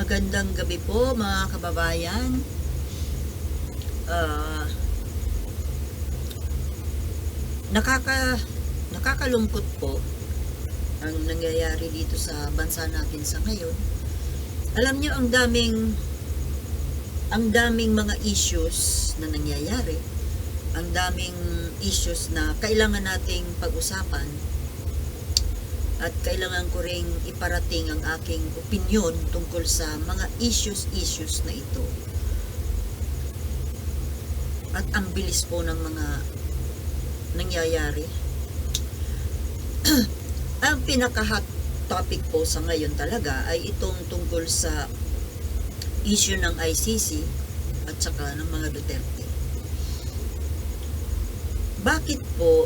Magandang gabi po mga kababayan. Ah, nakakalungkot po ang nangyayari dito sa bansa natin sa ngayon. Alam niyo, ang daming mga issues na nangyayari. Ang daming issues na kailangan nating pag-usapan. At kailangan ko ring iparating ang aking opinyon tungkol sa mga issues na ito. At ang bilis po ng mga nangyayari. Ang pinaka-hot topic po sa ngayon talaga ay itong tungkol sa issue ng ICC at saka ng mga Duterte. Bakit po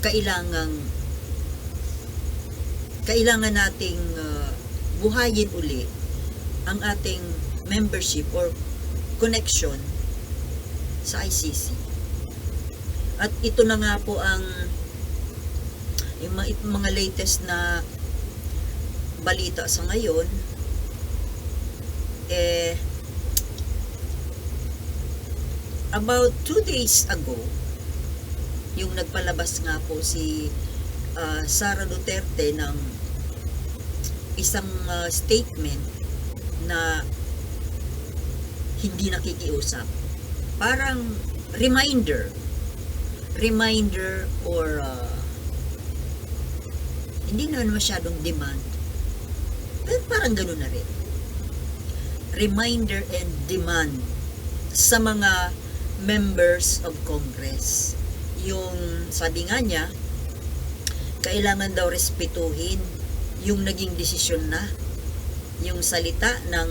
kailangan nating buhayin uli ang ating membership or connection sa ICC. At ito na nga po ang yung mga latest na balita sa ngayon. About 2 days ago, yung nagpalabas nga po si Sara Duterte ng isang statement na hindi nakikiusap. Parang reminder or hindi naman masyadong demand, pero parang gano'n na rin. Reminder and demand sa mga members of Congress. Yung sabi nga niya, kailangan daw respetuhin yung naging desisyon na, yung salita ng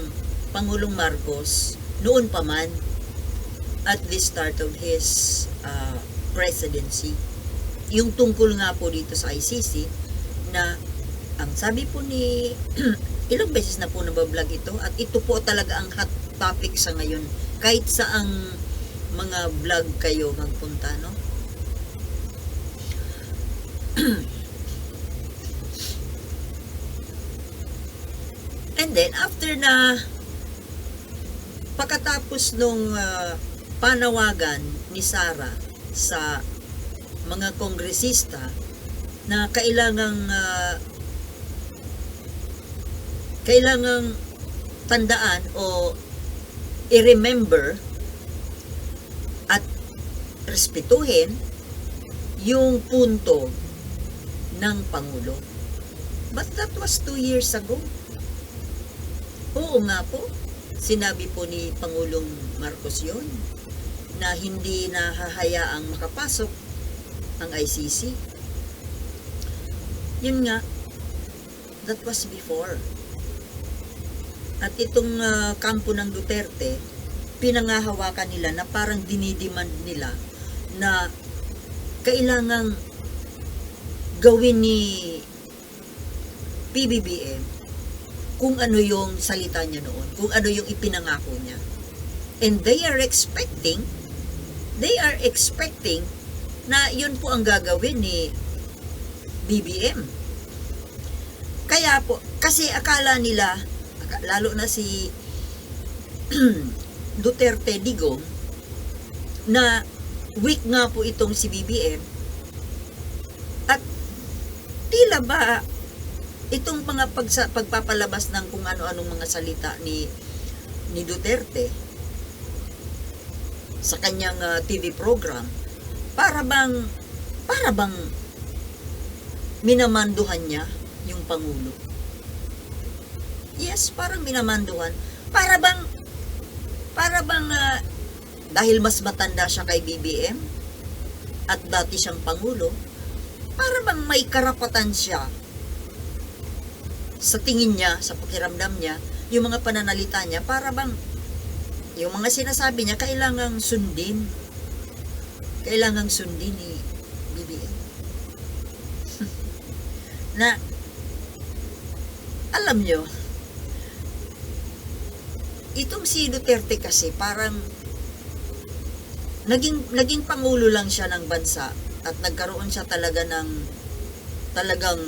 Pangulong Marcos noon pa man at the start of his presidency. Yung tungkol nga po dito sa ICC na ang sabi po ni ilang beses na po nabablog ito at ito po talaga ang hot topic sa ngayon. Kahit saang mga vlog kayo magpunta, no? And then after na pagkatapos nung panawagan ni Sara sa mga kongresista na kailangang tandaan o i-remember at respetuhin yung punto ng Pangulo. But that was 2 years ago. Oo nga po, sinabi po ni Pangulong Marcos yun, na hindi nahahayaang makapasok ang ICC. Yun nga, that was before. At itong kampo ng Duterte, pinangahawakan nila na parang dinidemand nila na kailangang gawin ni PBBM kung ano yung salita niya noon, kung ano yung ipinangako niya. And they are expecting na yun po ang gagawin ni BBM. Kaya po, kasi akala nila, lalo na si Duterte Digong, na weak nga po itong si BBM, at tila ba itong mga pagpapalabas ng kung ano-anong mga salita ni Duterte sa kanyang TV program, para bang minamanduhan niya yung Pangulo. Yes, parang minamanduhan. Para bang dahil mas matanda siya kay BBM at dati siyang Pangulo, para bang may karapatan siya sa tingin niya, sa pakiramdam niya, yung mga pananalita niya, para bang yung mga sinasabi niya kailangang sundin ni BBM. Na alam nyo, itong si Duterte kasi parang naging pangulo lang siya ng bansa at nagkaroon siya talaga ng talagang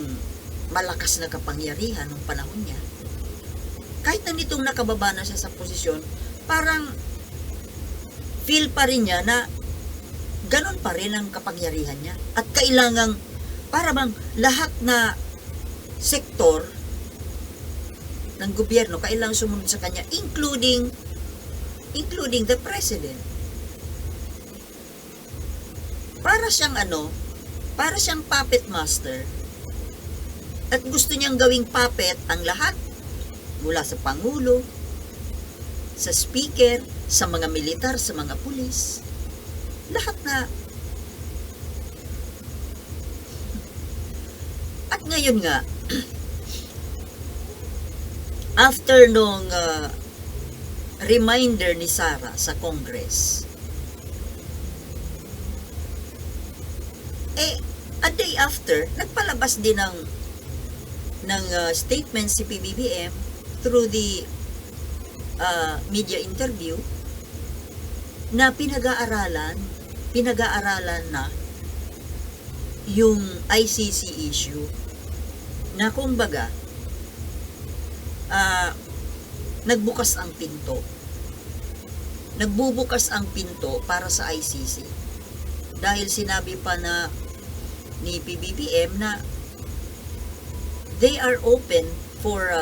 malakas na kapangyarihan ng panahon niya, kahit na nitong nakababa na siya sa posisyon, parang feel pa rin niya na ganon pa rin ang kapangyarihan niya. At kailangang, para bang lahat na sektor ng gobyerno kailangang sumunod sa kanya, including the president. Para siyang puppet master, at gusto niyang gawing puppet ang lahat, mula sa Pangulo, sa Speaker, sa mga militar, sa mga pulis, lahat na. At ngayon nga, after nung reminder ni Sara sa Congress, a day after, nagpalabas din ng statement si PBBM through the media interview na pinag-aaralan na yung ICC issue, na kumbaga nagbubukas ang pinto para sa ICC, dahil sinabi pa na ni PBBM na they are open for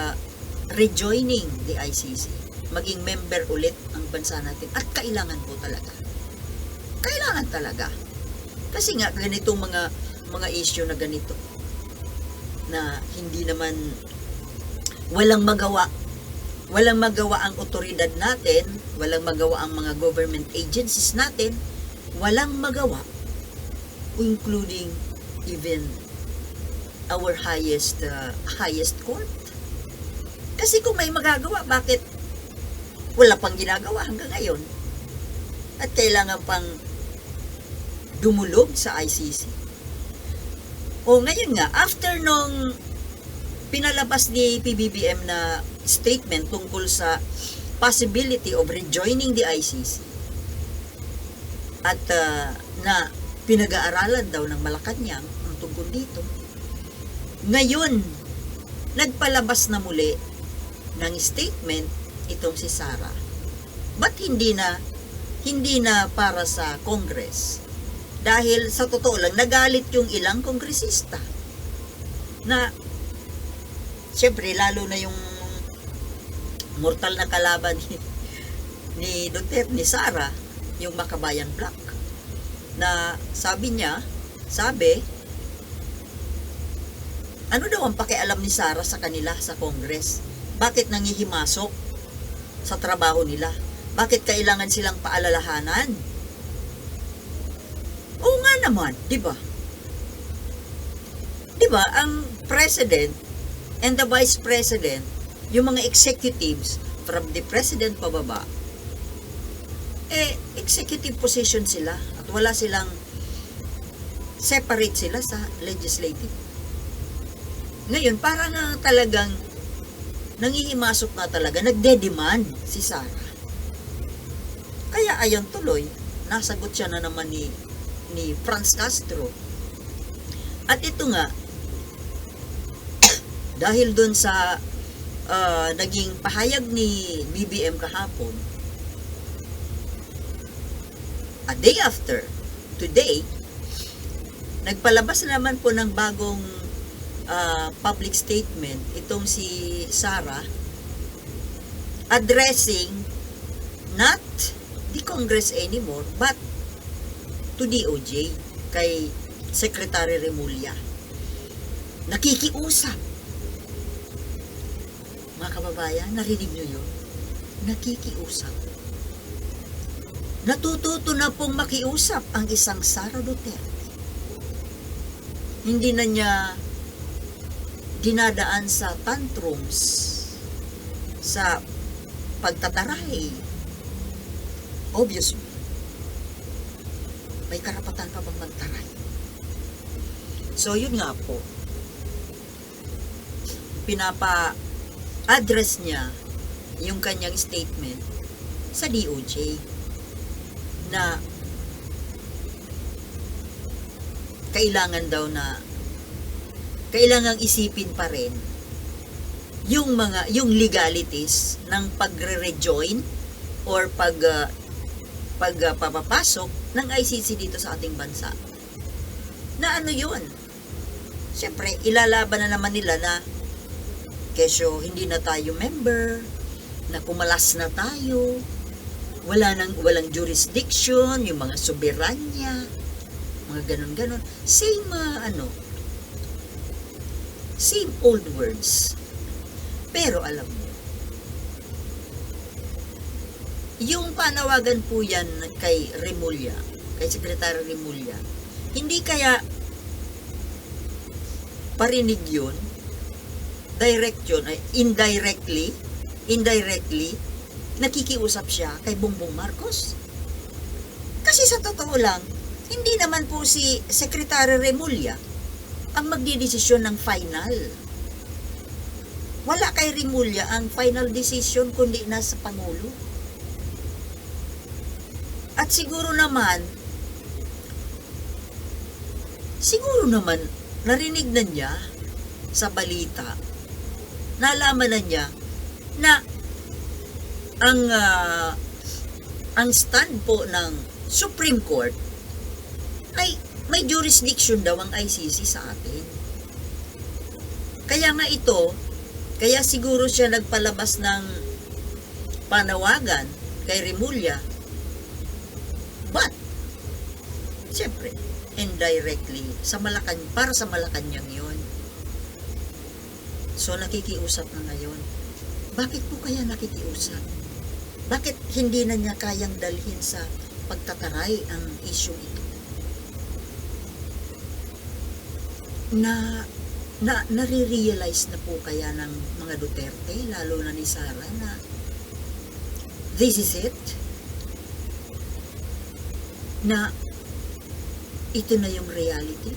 rejoining the ICC, maging member ulit ang bansa natin, at kailangan po talaga. Kailangan talaga. Kasi nga ganitong mga issue na ganito, na hindi naman, walang magawa ang otoridad natin, walang magawa ang mga government agencies natin, walang magawa, including even our highest court. Kasi kung may magagawa, bakit wala pang ginagawa hanggang ngayon? At kailangan pang dumulog sa ICC. O ngayon nga, after nung pinalabas ni PBBM na statement tungkol sa possibility of rejoining the ICC, at na pinag-aaralan daw ng Malacanang ang tungkol dito, ngayon nagpalabas na muli ng statement itong si Sara. Ba't hindi na para sa Congress? Dahil sa totoo lang, nagalit yung ilang kongresista na, syempre, lalo na yung mortal na kalaban ni Duterte, ni Sara, yung Makabayan Black, na sabi, ano daw ang pakialam ni Sara sa kanila sa Congress? Bakit nangihimasok sa trabaho nila? Bakit kailangan silang paalalahanan? Oo nga naman, di ba? Di ba, ang president and the vice president, yung mga executives from the president pababa, executive position sila, at wala silang, separate sila sa legislative. Ngayon, parang talagang nangihimasok na talaga, nagde-demand si Sara. Kaya ayon tuloy, nasagot siya na naman ni Franz Castro. At ito nga, dahil dun sa naging pahayag ni BBM kahapon, a day after, today, nagpalabas naman po ng bagong public statement itong si Sara, addressing not the Congress anymore, but to DOJ, kay Secretary Remulla. Nakikiusap. Mga kababayan, narinig nyo yun? Nakikiusap. Natututo na pong makiusap ang isang Sara Duterte. Hindi na niya dinadaan sa tantrums, sa pagtataray. Obviously, may karapatan pa bang magtaray? So, yun nga po. Pinapa-address niya yung kanyang statement sa DOJ na kailangan daw na kailangang isipin pa rin yung legalities ng pagre-rejoin or pagpapasok ng ICC dito sa ating bansa. Na ano yun? Siyempre, ilalaban na naman nila na kesyo hindi na tayo member, na pumalas na tayo, walang jurisdiction, yung mga soberanya, mga ganon-ganon. Same old words. Pero alam mo, yung panawagan po yan kay Remulla, kay Secretary Remulla, hindi kaya parinig yun, direct yun, ay indirectly, nakikiusap siya kay Bongbong Marcos. Kasi sa totoo lang, hindi naman po si Secretary Remulla ang magdidesisyon ng final. Wala kay Remulla ang final decision kundi nasa Pangulo. At siguro naman narinig na niya sa balita, nalaman na niya na ang stand po ng Supreme Court ay may jurisdiction daw ang ICC sa atin. Kaya siguro siya nagpalabas ng panawagan kay Remulla. But, siyempre, indirectly, para sa Malacanang yun. So, nakikiusap na ngayon. Bakit po kaya nakikiusap? Bakit hindi na niya kayang dalhin sa pagtataray ang issue ito? Nare-realize na po kaya ng mga Duterte, lalo na ni Sara, na this is it? Na ito na yung reality?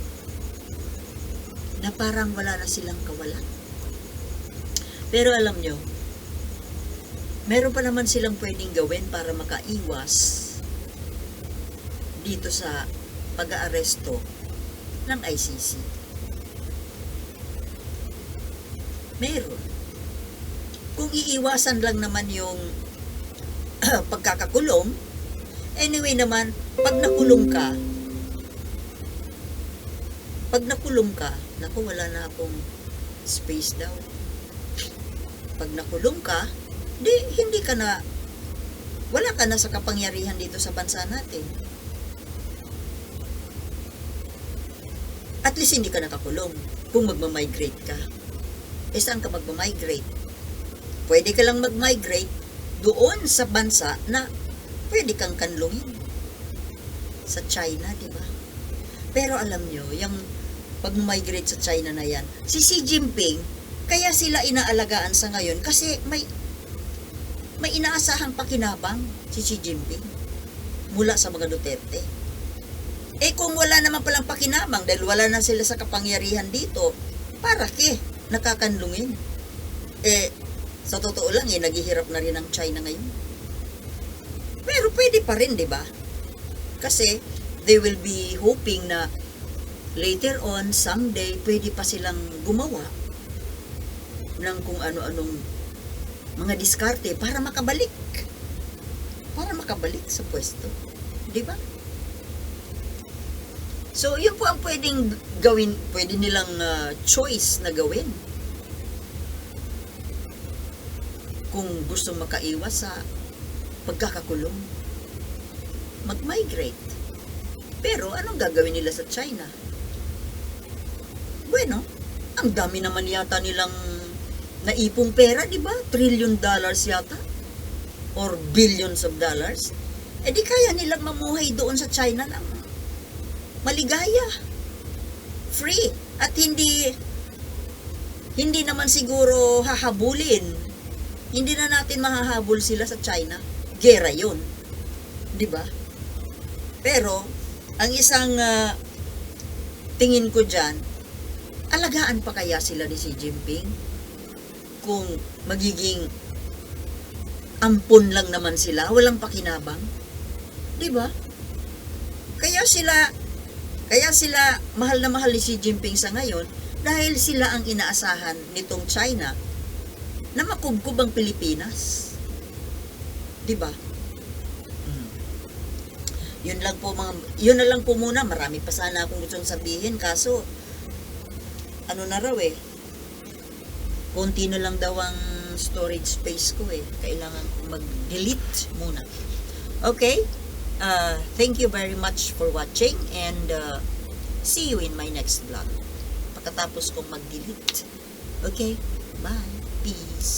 Na parang wala na silang kawalan? Pero alam nyo, meron pa naman silang pwedeng gawin para makaiwas dito sa pag-aaresto ng ICC. Meron. Kung iiwasan lang naman yung pagkakakulong, anyway naman, pag nakulong ka, naku, wala na akong space daw. Pag nakulong ka, wala ka na sa kapangyarihan dito sa bansa natin. At least hindi ka nakakulong kung magmamigrate ka. Saan ka magmamigrate? Pwede ka lang magmigrate doon sa bansa na pwede kang kanlungin. Sa China, di ba? Pero alam nyo, yung pag-migrate sa China na yan, si Xi Jinping, kaya sila inaalagaan sa ngayon kasi may inaasahang pakinabang si Xi Jinping mula sa mga Duterte. Kung wala naman palang pakinabang dahil wala na sila sa kapangyarihan dito, para nakakanlungin. Sa totoo lang, naghihirap na rin ang China ngayon. Pero pwede pa rin, di ba? Kasi they will be hoping na later on, someday, pwede pa silang gumawa ng kung ano-anong mga diskarte para makabalik sa pwesto. Di ba? So, yun po ang pwedeng gawin, pwede nilang choice na gawin. Kung gusto makaiwas sa pagkakakulong, mag-migrate. Pero, anong gagawin nila sa China? Bueno, ang dami naman yata nilang naipong pera, di ba? $1 trillion yata. Or billions of dollars. Di kaya nilang mamuhay doon sa China ng maligaya, free, at hindi naman siguro hahabulin. Hindi na natin mahahabol sila sa China. Gera yun. Di ba? Pero, ang isang tingin ko dyan, alagaan pa kaya sila ni Xi Jinping? Kung magiging ampon lang naman sila, walang pakinabang? Di ba? Kaya sila Kaya sila, mahal na mahal ni Xi Jinping sa ngayon, dahil sila ang inaasahan nitong China na makubkob ang Pilipinas. 'Di ba? Yun na lang po muna. Marami pa sana akong gustong sabihin, kaso ano na raw konti na lang daw ang storage space ko kailangan kong mag-delete muna. Okay, thank you very much for watching, and see you in my next vlog pagkatapos kong mag-delete. Okay, bye, peace.